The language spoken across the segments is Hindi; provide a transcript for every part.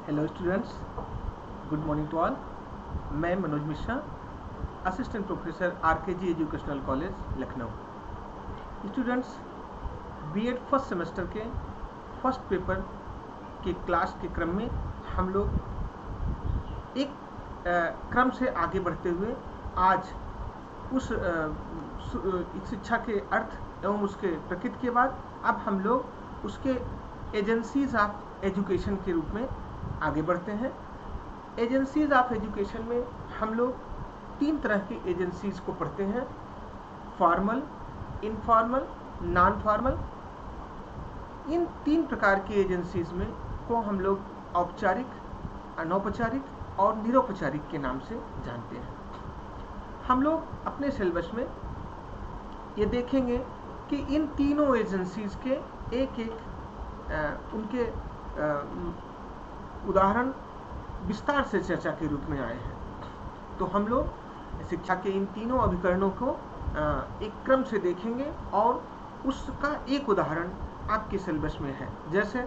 Hello students, good morning to all. मैं Manoj Mishra, assistant professor RKG educational college Lucknow. Students, BEd first semester के फर्स्ट पेपर के क्लास के क्रम में हम लोग एक क्रम से आगे बढ़ते हुए आज उस शिक्षा के अर्थ एवं उसके प्रकृति के बाद अब हम लोग उसके एजेंसीज ऑफ एजुकेशन के रूप में आगे बढ़ते हैं। एजेंसीज ऑफ एजुकेशन में हम लोग तीन तरह की एजेंसीज को पढ़ते हैं: फॉर्मल, इनफॉर्मल, नॉन फॉर्मल। इन तीन प्रकार की एजेंसीज में को हम लोग औपचारिक, अनौपचारिक और निरौपचारिक के नाम से जानते हैं। हम लोग अपने सिलेबस में ये देखेंगे कि इन तीनों एजेंसीज के एक एक उनके उदाहरण विस्तार से चर्चा के रूप में आए हैं। तो हम लोग शिक्षा के इन तीनों अभिकरणों को एक क्रम से देखेंगे और उसका एक उदाहरण आपके सिलेबस में है। जैसे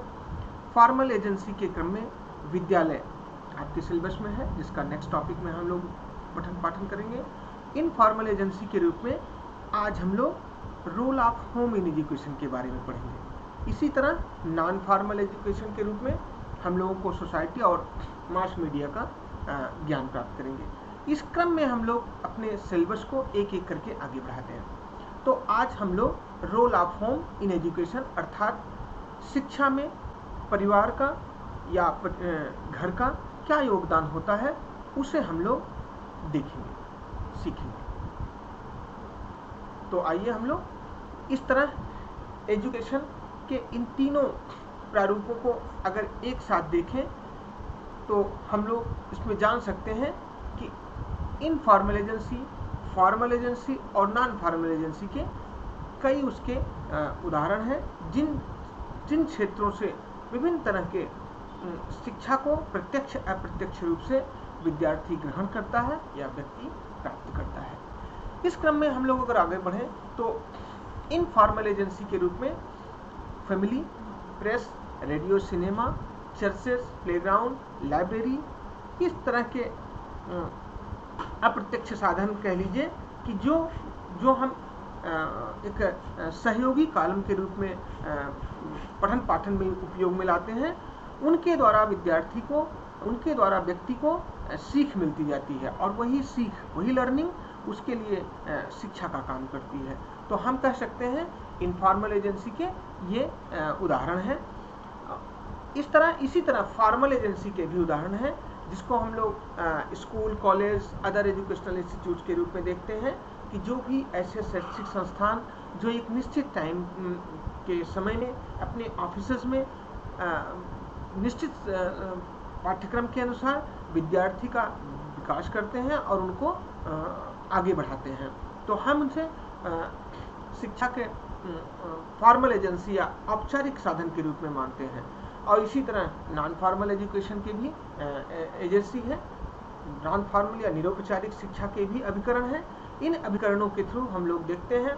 फॉर्मल एजेंसी के क्रम में विद्यालय आपके सिलेबस में है, जिसका नेक्स्ट टॉपिक में हम लोग पठन पाठन करेंगे। इनफॉर्मल एजेंसी के रूप में आज हम लोग role of home in education के बारे में पढ़ेंगे। इसी तरह नॉन फॉर्मल एजुकेशन के रूप में हम लोगों को सोसाइटी और मास मीडिया का ज्ञान प्राप्त करेंगे। इस क्रम में हम लोग अपने सिलेबस को एक एक करके आगे बढ़ाते हैं। तो आज हम लोग role of home in education अर्थात शिक्षा में परिवार का या घर का क्या योगदान होता है उसे हम लोग देखेंगे, सीखेंगे। तो आइए हम लोग इस तरह एजुकेशन के इन तीनों प्रारूपों को अगर एक साथ देखें तो हम लोग इसमें जान सकते हैं कि इनफॉर्मल एजेंसी, फॉर्मल एजेंसी और नॉन फॉर्मल एजेंसी के कई उसके उदाहरण हैं, जिन क्षेत्रों से विभिन्न तरह के शिक्षा को प्रत्यक्ष अप्रत्यक्ष रूप से विद्यार्थी ग्रहण करता है या व्यक्ति प्राप्त करता है। इस क्रम में हम लोग अगर आगे बढ़ें तो इनफॉर्मल एजेंसी के रूप में family, press, radio, cinema, churches, playground, library, इस तरह के अप्रत्यक्ष साधन कह लीजिए कि जो हम एक सहयोगी कॉलम के रूप में पठन पाठन में उपयोग में लाते हैं, उनके द्वारा विद्यार्थी को, उनके द्वारा व्यक्ति को सीख मिलती जाती है और वही सीख, वही लर्निंग उसके लिए शिक्षा का काम करती है। तो हम कह सकते हैं इनफॉर्मल एजेंसी के ये उदाहरण हैं। इसी तरह फॉर्मल एजेंसी के भी उदाहरण हैं, जिसको हम लोग school, college, other educational institute के रूप में देखते हैं कि जो भी ऐसे शैक्षिक संस्थान जो एक निश्चित टाइम के समय में अपने ऑफिसेज में निश्चित पाठ्यक्रम के अनुसार विद्यार्थी का विकास करते हैं और उनको आगे बढ़ाते हैं। तो हम उनसे शिक्षा के फॉर्मल एजेंसी या औपचारिक साधन के रूप में मानते हैं। और इसी तरह नॉन फॉर्मल एजुकेशन के भी एजेंसी है, नॉन फॉर्मल या निरौपचारिक शिक्षा के भी अभिकरण हैं। इन अभिकरणों के थ्रू हम लोग देखते हैं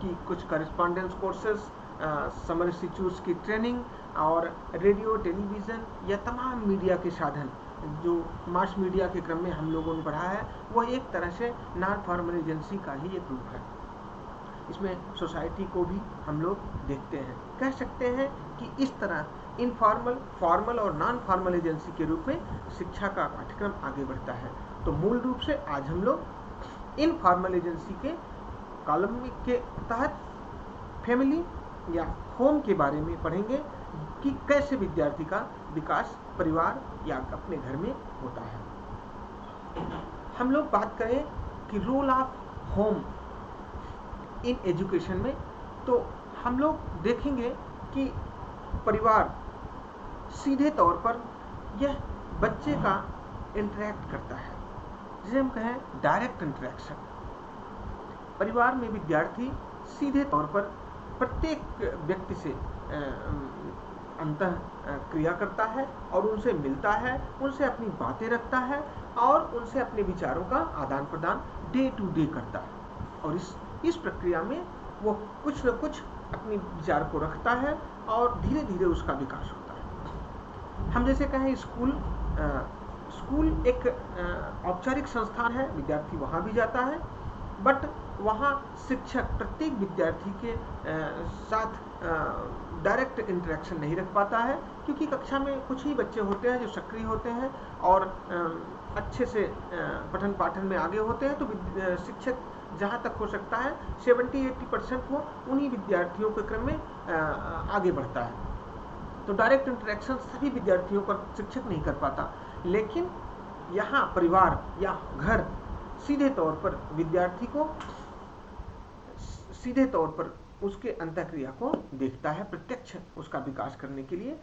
कि कुछ करेस्पॉन्डेंस कोर्सेज, समर इंस्टीट्यूट्स की ट्रेनिंग और रेडियो, टेलीविज़न या तमाम मीडिया के साधन जो मास मीडिया के क्रम में हम लोगों ने पढ़ा है, वह एक तरह से नॉन फॉर्मल एजेंसी का ही एक रूप है। इसमें सोसाइटी को भी हम लोग देखते हैं। कह सकते हैं कि इस तरह इनफॉर्मल, फॉर्मल और नॉन फॉर्मल एजेंसी के रूप में शिक्षा का पाठ्यक्रम आगे बढ़ता है। तो मूल रूप से आज हम लोग इनफॉर्मल एजेंसी के कॉलम के तहत फैमिली या होम के बारे में पढ़ेंगे कि कैसे विद्यार्थी का विकास परिवार या अपने घर में होता है। हम लोग बात करें कि role of home in education में, तो हम लोग देखेंगे कि परिवार सीधे तौर पर यह बच्चे का इंटरेक्ट करता है, जिसे हम कहें डायरेक्ट इंटरेक्शन। परिवार में विद्यार्थी सीधे तौर पर प्रत्येक व्यक्ति से अंतः क्रिया करता है और उनसे मिलता है, उनसे अपनी बातें रखता है और उनसे अपने विचारों का आदान प्रदान डे टू डे करता है। और इस प्रक्रिया में वो कुछ न कुछ अपने विचार को रखता है और धीरे धीरे उसका विकास होता है। हम जैसे कहें स्कूल एक औपचारिक संस्थान है, विद्यार्थी वहाँ भी जाता है, बट वहाँ शिक्षक प्रत्येक विद्यार्थी के साथ डायरेक्ट इंटरेक्शन नहीं रख पाता है, क्योंकि कक्षा में कुछ ही बच्चे होते हैं जो सक्रिय होते हैं और अच्छे से पठन पाठन में आगे होते हैं। तो शिक्षक जहाँ तक हो सकता है 70-80% वो उन्हीं विद्यार्थियों के क्रम में आगे बढ़ता है। तो डायरेक्ट इंटरेक्शन सभी विद्यार्थियों पर शिक्षक नहीं कर पाता, लेकिन यहाँ परिवार या घर सीधे तौर पर विद्यार्थी को सीधे तौर पर उसके अंतःक्रिया को देखता है, प्रत्यक्ष उसका विकास करने के लिए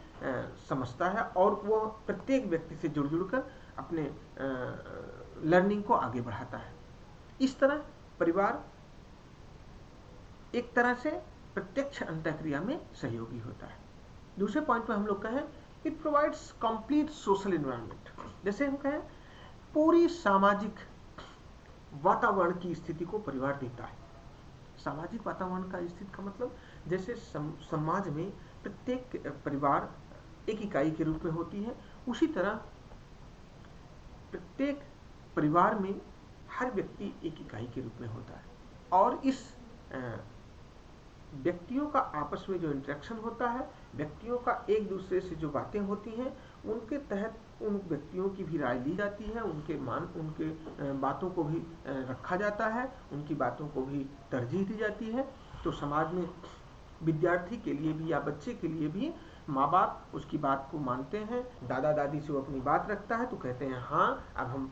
समझता है, और वो प्रत्येक व्यक्ति से जुड़ जुड़कर अपने लर्निंग को आगे बढ़ाता है। इस तरह परिवार एक तरह से प्रत्यक्ष अंतःक्रिया में सहयोगी होता है। दूसरे पॉइंट पर हम लोग कहें it provides complete social environment. जैसे हम कहें पूरी सामाजिक वातावरण की स्थिति को परिवार देता है। सामाजिक वातावरण का स्थिति का मतलब जैसे समाज में प्रत्येक परिवार एक इकाई के रूप में होती है, उसी तरह प्रत्येक परिवार में हर व्यक्ति एक इकाई के रूप में होता है, और इस व्यक्तियों का आपस में जो इंटरेक्शन होता है, व्यक्तियों का एक दूसरे से जो बातें होती हैं, उनके तहत उन व्यक्तियों की भी राय ली जाती है, उनके बातों को भी रखा जाता है, उनकी बातों को भी तरजीह दी जाती है। तो समाज में विद्यार्थी के लिए भी या बच्चे के लिए भी माँ बाप उसकी बात को मानते हैं। दादा दादी से वो अपनी बात रखता है तो कहते हैं हाँ अब हम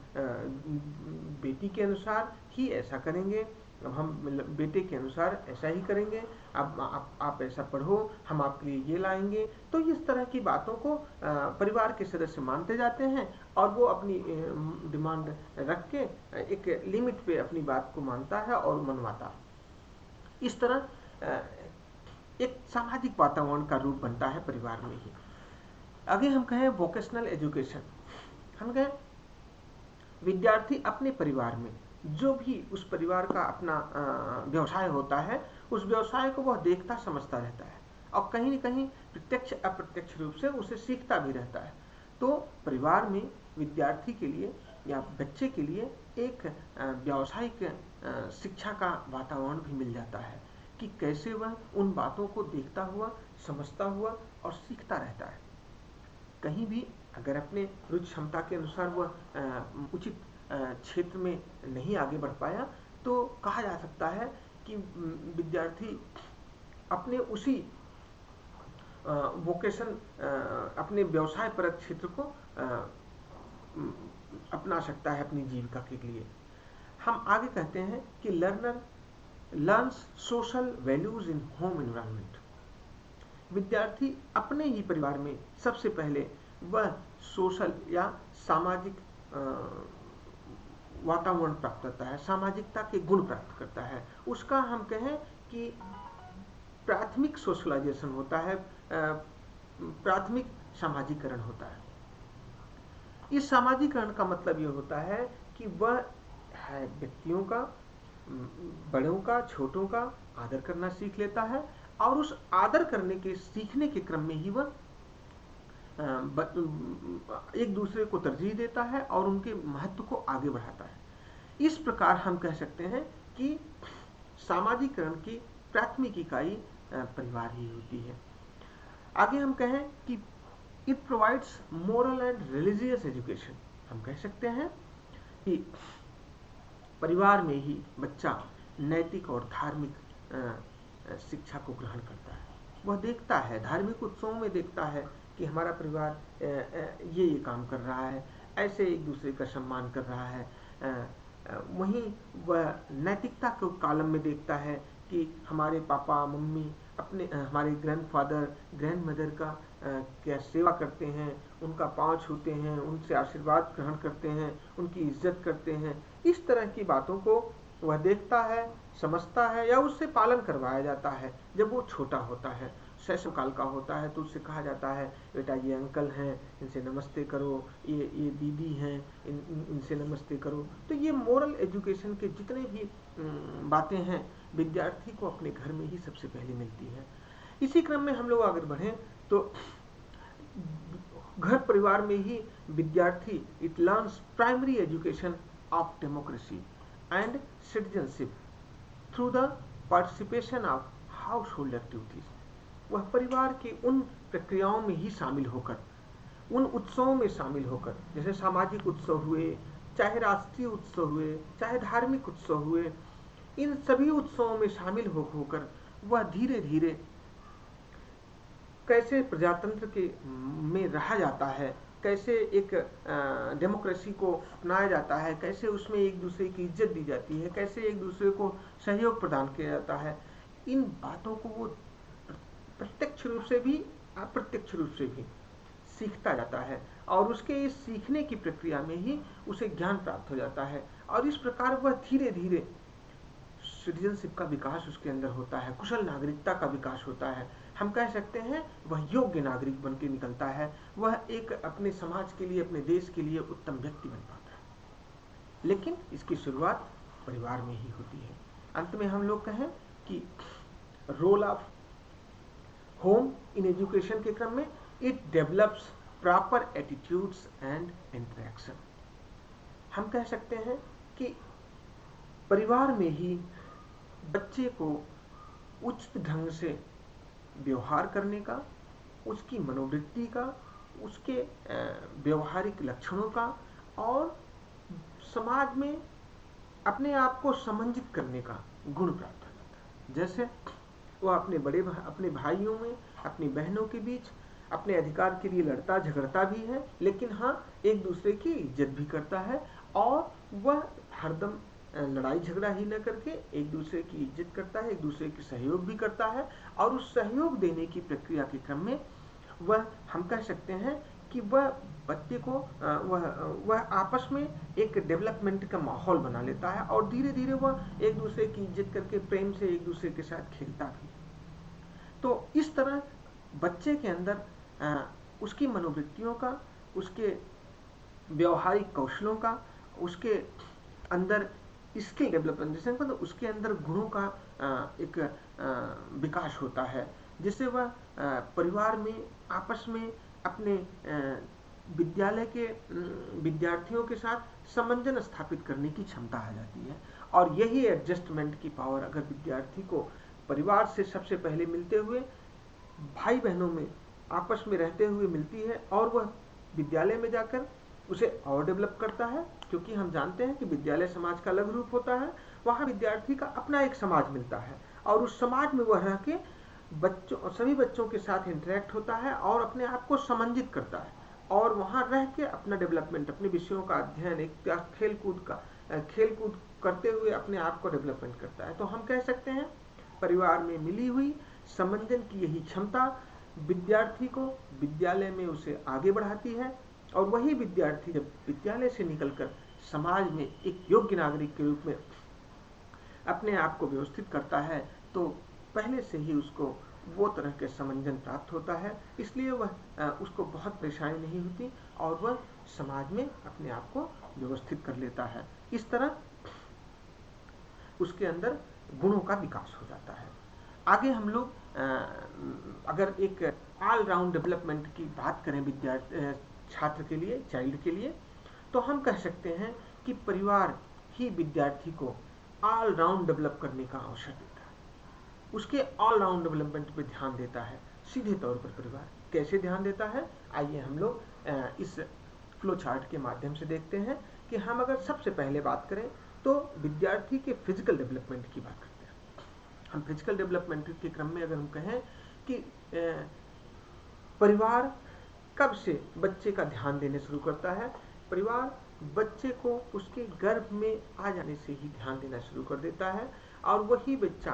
बेटी के अनुसार ही ऐसा करेंगे, अब हम बेटे के अनुसार ऐसा ही करेंगे, अब आप ऐसा पढ़ो, हम आपके लिए ये लाएंगे। तो इस तरह की बातों को परिवार के सदस्य मानते जाते हैं, और वो अपनी डिमांड रख के एक लिमिट पे अपनी बात को मानता है और मनवाता है। इस तरह एक सामाजिक वातावरण का रूप बनता है परिवार में ही। आगे हम कहें वोकेशनल एजुकेशन। हम कहें विद्यार्थी अपने परिवार में जो भी उस परिवार का अपना व्यवसाय होता है, उस व्यवसाय को वह देखता समझता रहता है, और कहीं न कहीं प्रत्यक्ष अप्रत्यक्ष रूप से उसे सीखता भी रहता है। तो परिवार में विद्यार्थी के लिए या बच्चे के लिए एक व्यावसायिक शिक्षा का वातावरण भी मिल जाता है कि कैसे वह उन बातों को देखता हुआ, समझता हुआ और सीखता रहता है। कहीं भी अगर अपने रुचि क्षमता के अनुसार वह उचित क्षेत्र में नहीं आगे बढ़ पाया, तो कहा जा सकता है कि विद्यार्थी अपने उसी वोकेशन अपने व्यवसाय परक क्षेत्र को अपना सकता है अपनी जीविका के लिए। हम आगे कहते हैं कि learner learns social values in home environment. विद्यार्थी अपने ही परिवार में सबसे पहले वह सोशल या सामाजिक वातावरण प्राप्त करता है, सामाजिकता के गुण प्राप्त करता है। उसका हम कहें कि प्राथमिक सोशलाइजेशन होता है, प्राथमिक सामाजिकरण होता है। इस सामाजिकरण का मतलब यह होता है कि वह व्यक्तियों का, बड़ों का, छोटों का आदर करना सीख लेता है, और उस आदर करने के सीखने के क्रम में ही वह एक दूसरे को तरजीह देता है और उनके महत्व को आगे बढ़ाता है। इस प्रकार हम कह सकते हैं कि सामाजिकरण की प्राथमिक इकाई परिवार ही होती है। आगे हम कहें कि it provides moral and religious education. हम कह सकते हैं कि परिवार में ही बच्चा नैतिक और धार्मिक शिक्षा को ग्रहण करता है। वह देखता है, धार्मिक उत्सवों में देखता है कि हमारा परिवार ये काम कर रहा है, ऐसे एक दूसरे का सम्मान कर रहा है। वहीं वह नैतिकता के कालम में देखता है कि हमारे पापा मम्मी अपने हमारे ग्रैंडफादर ग्रैंडमदर का क्या सेवा करते हैं, उनका पाँव छूते हैं, उनसे आशीर्वाद ग्रहण करते हैं, उनकी इज्जत करते हैं। इस तरह की बातों को वह देखता है, समझता है, या उससे पालन करवाया जाता है। जब वो छोटा होता है, शैशव काल का होता है, तो उससे कहा जाता है बेटा ये अंकल हैं, इनसे नमस्ते करो, ये दीदी हैं, इनसे नमस्ते करो। तो ये मोरल एजुकेशन के जितने भी बातें हैं, विद्यार्थी को अपने घर में ही सबसे पहले मिलती है। इसी क्रम में हम लोग आगे बढ़ें तो घर परिवार में ही विद्यार्थी it learns primary education of democracy and citizenship through the participation of house hold activities. वह परिवार के उन प्रक्रियाओं में ही शामिल होकर, उन उत्सवों में शामिल होकर, जैसे सामाजिक उत्सव हुए, चाहे राष्ट्रीय उत्सव हुए, चाहे धार्मिक उत्सव हुए, इन सभी उत्सवों में शामिल होकर वह धीरे धीरे कैसे प्रजातंत्र के में रहा जाता है, कैसे एक डेमोक्रेसी को अपनाया जाता है, कैसे उसमें एक दूसरे की इज्जत दी जाती है, कैसे एक दूसरे को सहयोग प्रदान किया जाता है, इन बातों को वो प्रत्यक्ष रूप से भी अप्रत्यक्ष रूप से भी सीखता जाता है और उसके इस सीखने की प्रक्रिया में ही उसे ज्ञान प्राप्त हो जाता है और इस प्रकार वह धीरे धीरे सिटीजनशिप का विकास उसके अंदर होता है, कुशल नागरिकता का विकास होता है। हम कह सकते हैं वह योग्य नागरिक बन के निकलता है, वह एक अपने समाज के लिए, अपने देश के लिए उत्तम व्यक्ति बन पाता है। लेकिन इसकी शुरुआत परिवार में ही होती है। अंत में हम लोग कहें कि role of home in education के क्रम में it develops proper attitudes and interaction. हम कह सकते हैं कि परिवार में ही बच्चे को उचित ढंग से व्यवहार करने का, उसकी मनोवृत्ति का, उसके व्यवहारिक लक्षणों का और समाज में अपने आप को समंजित करने का गुण प्राप्त हो जाता है। जैसे वह अपने भाइयों में, अपनी बहनों के बीच अपने अधिकार के लिए लड़ता झगड़ता भी है, लेकिन हाँ एक दूसरे की इज्जत भी करता है और वह हरदम लड़ाई झगड़ा ही न करके एक दूसरे की इज्जत करता है, एक दूसरे की सहयोग भी करता है और उस सहयोग देने की प्रक्रिया के क्रम में वह हम कह सकते हैं कि वह बच्चे को वह आपस में एक डेवलपमेंट का माहौल बना लेता है और धीरे धीरे वह एक दूसरे की इज्जत करके प्रेम से एक दूसरे के साथ खेलता भी। तो इस तरह बच्चे के अंदर उसकी मनोवृत्तियों का, उसके व्यवहारिक कौशलों का, उसके अंदर स्किल डेवलपमेंट, जैसे मतलब उसके अंदर गुणों का एक विकास होता है, जिससे वह परिवार में आपस में अपने विद्यालय के विद्यार्थियों के साथ समंजन स्थापित करने की क्षमता आ जाती है। और यही एडजस्टमेंट की पावर अगर विद्यार्थी को परिवार से सबसे पहले मिलते हुए भाई बहनों में आपस में रहते हुए मिलती है और वह विद्यालय में जाकर उसे और डेवलप करता है, क्योंकि हम जानते हैं कि विद्यालय समाज का अलग रूप होता है। वहाँ विद्यार्थी का अपना एक समाज मिलता है और उस समाज में वह रह के सभी बच्चों के साथ इंटरेक्ट होता है और अपने आप को समंजित करता है और वहाँ रह के अपना डेवलपमेंट, अपने विषयों का अध्ययन, एक खेलकूद करते हुए अपने आप को डेवलपमेंट करता है। तो हम कह सकते हैं परिवार में मिली हुई समंजन की यही क्षमता विद्यार्थी को विद्यालय में उसे आगे बढ़ाती है और वही विद्यार्थी जब विद्यालय से निकलकर समाज में एक योग्य नागरिक के रूप में अपने आप को व्यवस्थित करता है तो पहले से ही उसको वो तरह के समंजन प्राप्त होता है, इसलिए वह उसको बहुत परेशानी नहीं होती और वह समाज में अपने आप को व्यवस्थित कर लेता है। इस तरह उसके अंदर गुणों का विकास हो जाता है। आगे हम लोग अगर एक ऑल राउंड डेवलपमेंट की बात करें छात्र के लिए, चाइल्ड के लिए, तो हम कह सकते हैं कि परिवार ही विद्यार्थी को ऑल राउंड डेवलप करने का अवसर देता है, उसके ऑल राउंड डेवलपमेंट पे ध्यान देता है। सीधे तौर पर परिवार कैसे ध्यान देता है, आइए हम लोग इस फ्लो चार्ट के माध्यम से देखते हैं कि हम अगर सबसे पहले बात करें तो विद्यार्थी के फिजिकल डेवलपमेंट की बात करते हैं। हम फिजिकल डेवलपमेंट के क्रम में अगर हम कहें कि परिवार कब से बच्चे का ध्यान देने शुरू करता है, परिवार बच्चे को उसके गर्भ में आ जाने से ही ध्यान देना शुरू कर देता है और वही बच्चा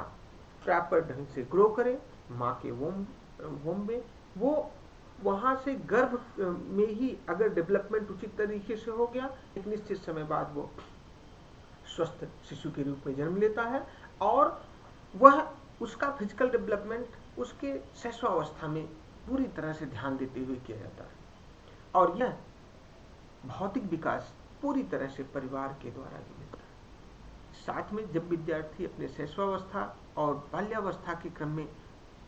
प्रॉपर ढंग से ग्रो करे माँ के वोम में, वो वहाँ से गर्भ में ही अगर डेवलपमेंट उचित तरीके से हो गया, एक निश्चित समय बाद वो स्वस्थ शिशु के रूप में जन्म लेता है और वह उसका फिजिकल डेवलपमेंट उसके शैशवावस्था में पूरी तरह से ध्यान देते हुए किया जाता है और यह भौतिक विकास पूरी तरह से परिवार के द्वारा ही मिलता है। साथ में जब विद्यार्थी अपने शैशवावस्था और बाल्यावस्था के क्रम में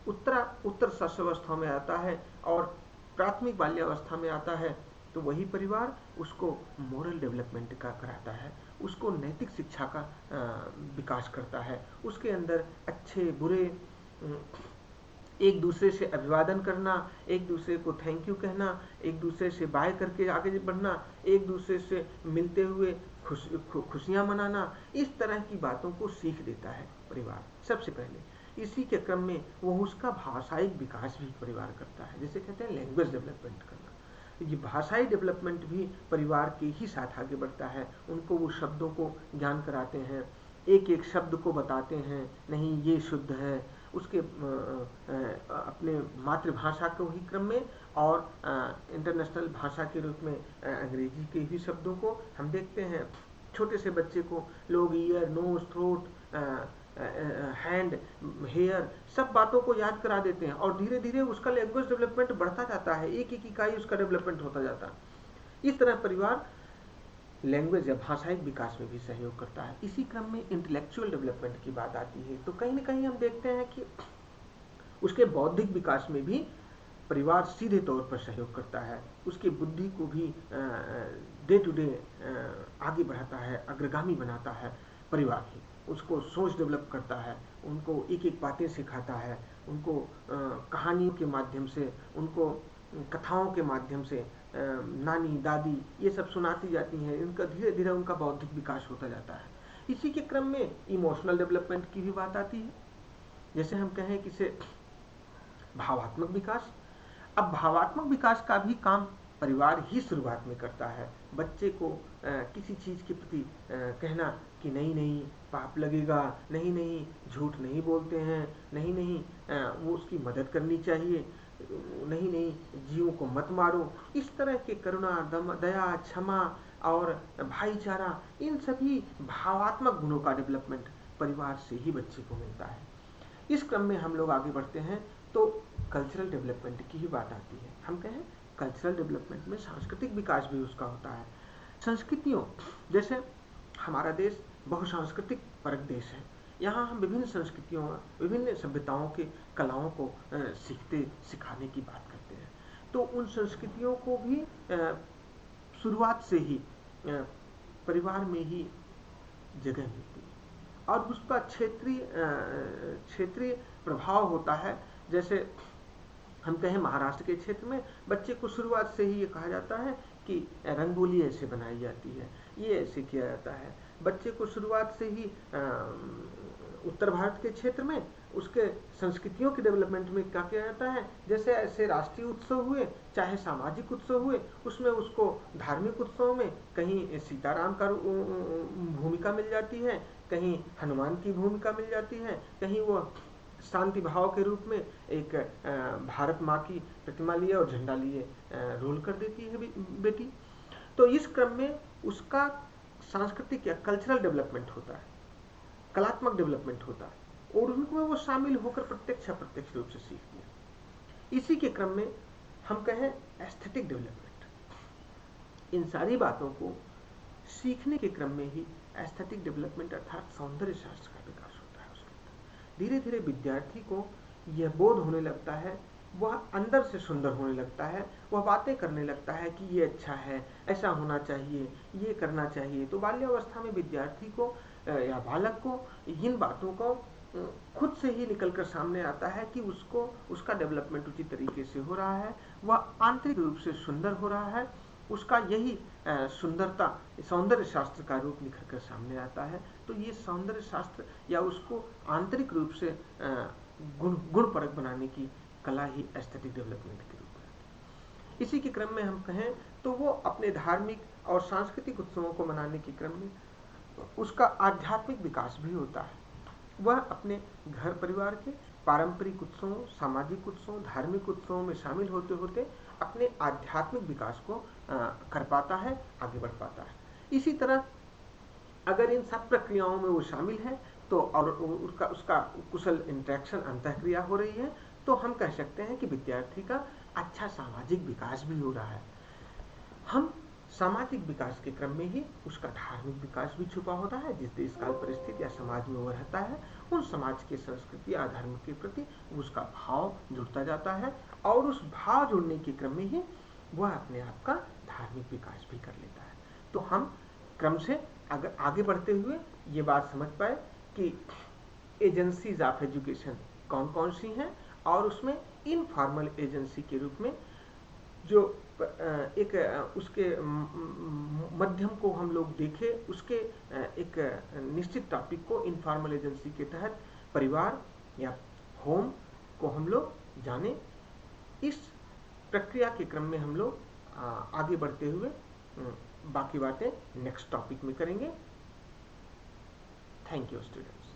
उत्तर शैशवावस्था में आता है और प्राथमिक बाल्यावस्था में आता है तो वही परिवार उसको मोरल डेवलपमेंट का कराता है, उसको नैतिक शिक्षा का विकास करता है, उसके अंदर अच्छे बुरे, एक दूसरे से अभिवादन करना, एक दूसरे को थैंक यू कहना, एक दूसरे से बाय करके आगे बढ़ना, एक दूसरे से मिलते हुए खुशियाँ मनाना, इस तरह की बातों को सीख देता है परिवार सबसे पहले। इसी के क्रम में वो उसका भाषाई विकास भी परिवार करता है, जैसे कहते हैं लैंग्वेज डेवलपमेंट करना। ये भाषाई डेवलपमेंट भी परिवार के ही साथ आगे बढ़ता है। उनको वो शब्दों को ज्ञान कराते हैं, एक एक शब्द को बताते हैं, नहीं ये शुद्ध है, उसके अपने मातृभाषा को ही क्रम में और इंटरनेशनल भाषा के रूप में अंग्रेजी के ही शब्दों को हम देखते हैं। छोटे से बच्चे को लोग ear, nose, throat, hand, hair सब बातों को याद करा देते हैं और धीरे धीरे उसका लैंग्वेज डेवलपमेंट बढ़ता जाता है, एक एक इकाई उसका डेवलपमेंट होता जाता है। इस तरह परिवार लैंग्वेज या भाषाई विकास में भी सहयोग करता है। इसी क्रम में इंटेलेक्चुअल डेवलपमेंट की बात आती है तो कहीं ना कहीं हम देखते हैं कि उसके बौद्धिक विकास में भी परिवार सीधे तौर पर सहयोग करता है, उसकी बुद्धि को भी डे टू डे आगे बढ़ाता है, अग्रगामी बनाता है परिवार ही, उसको सोच डेवलप करता है, उनको एक एक बातें सिखाता है, उनको कहानियों के माध्यम से, उनको कथाओं के माध्यम से, नानी दादी ये सब सुनाती जाती हैं, इनका धीरे धीरे उनका बौद्धिक विकास होता जाता है। इसी के क्रम में इमोशनल डेवलपमेंट की भी बात आती है, जैसे हम कहें कि से भावात्मक विकास। अब भावात्मक विकास का भी काम परिवार ही शुरुआत में करता है। बच्चे को किसी चीज़ के प्रति कहना कि नहीं नहीं पाप लगेगा, नहीं नहीं झूठ नहीं बोलते हैं, नहीं नहीं वो उसकी मदद करनी चाहिए, नहीं नहीं जीवों को मत मारो, इस तरह के करुणा, दया, क्षमा और भाईचारा, इन सभी भावात्मक गुणों का डेवलपमेंट परिवार से ही बच्चे को मिलता है। इस क्रम में हम लोग आगे बढ़ते हैं तो कल्चरल डेवलपमेंट की ही बात आती है। हम कहें कल्चरल डेवलपमेंट में सांस्कृतिक विकास भी उसका होता है। संस्कृतियों, जैसे हमारा देश बहुसांस्कृतिक परक देश है, यहाँ हम विभिन्न संस्कृतियों, विभिन्न सभ्यताओं के कलाओं को सीखते सिखाने की बात करते हैं। तो उन संस्कृतियों को भी शुरुआत से ही परिवार में ही जगह मिलती है और उसका क्षेत्रीय प्रभाव होता है। जैसे हम कहें महाराष्ट्र के क्षेत्र में बच्चे को शुरुआत से ही ये कहा जाता है कि रंगोली ऐसे बनाई जाती है, ये ऐसे किया जाता है। बच्चे को शुरुआत से ही उत्तर भारत के क्षेत्र में उसके संस्कृतियों के डेवलपमेंट में क्या किया जाता है, जैसे ऐसे राष्ट्रीय उत्सव हुए, चाहे सामाजिक उत्सव हुए, उसमें उसको धार्मिक उत्सवों में कहीं सीताराम का भूमिका मिल जाती है, कहीं हनुमान की भूमिका मिल जाती है, कहीं वो शांति भाव के रूप में एक भारत माँ की प्रतिमा लिए और झंडा लिए रोल कर देती है बेटी। तो इस क्रम में उसका सांस्कृतिक या कल्चरल डेवलपमेंट होता है, कलात्मक डेवलपमेंट होता है और उनमें वो शामिल होकर प्रत्यक्ष अप्रत्यक्ष रूप से सीखती है। इसी के क्रम में हम कहें एस्थेटिक डेवलपमेंट। इन सारी बातों को सीखने के क्रम में ही एस्थेटिक डेवलपमेंट अर्थात सौंदर्य शास्त्र का विकास होता है। उसके धीरे धीरे विद्यार्थी को यह बोध होने लगता है, वह अंदर से सुंदर होने लगता है, वह बातें करने लगता है कि ये अच्छा है, ऐसा होना चाहिए, ये करना चाहिए। तो बाल्यावस्था में विद्यार्थी को या बालक को इन बातों को खुद से ही निकलकर सामने आता है कि उसको उसका डेवलपमेंट उचित तरीके से हो रहा है, वह आंतरिक रूप से सुंदर हो रहा है, उसका यही सुंदरता सौंदर्य शास्त्र का रूप निखर कर सामने आता है। तो ये सौंदर्य शास्त्र या उसको आंतरिक रूप से गुण परक बनाने की कला ही एस्थेटिक डेवलपमेंट के रूप में। इसी के क्रम में हम कहें तो वो अपने धार्मिक और सांस्कृतिक उत्सवों को मनाने के क्रम में उसका आध्यात्मिक विकास भी होता है। वह अपने घर परिवार के पारंपरिक उत्सवों, सामाजिक उत्सवों, धार्मिक उत्सवों में शामिल होते होते अपने आध्यात्मिक विकास को कर पाता है, आगे बढ़ पाता है। इसी तरह अगर इन सब प्रक्रियाओं में वो शामिल है तो और उसका कुशल इंटरेक्शन अंतःक्रिया हो रही है, तो हम कह सकते हैं कि विद्यार्थी का अच्छा सामाजिक विकास भी हो रहा है। हम सामाजिक विकास के क्रम में ही उसका धार्मिक विकास भी छुपा होता है। जिस देश काल परिस्थिति या समाज में वो रहता है, उन समाज की संस्कृति या धर्म के प्रति उसका भाव जुड़ता जाता है, और उस भाव जुड़ने के क्रम में ही वह अपने आप का धार्मिक विकास भी कर लेता है। तो हम क्रम से अगर आगे बढ़ते हुए ये बात समझ पाए कि एजेंसीज ऑफ एजुकेशन कौन कौन सी हैं, और उसमें इनफॉर्मल एजेंसी के रूप में जो एक उसके मध्यम को हम लोग देखें, उसके एक निश्चित टॉपिक को इनफॉर्मल एजेंसी के तहत परिवार या होम को हम लोग जाने। इस प्रक्रिया के क्रम में हम लोग आगे बढ़ते हुए बाकी बातें नेक्स्ट टॉपिक में करेंगे। Thank you students.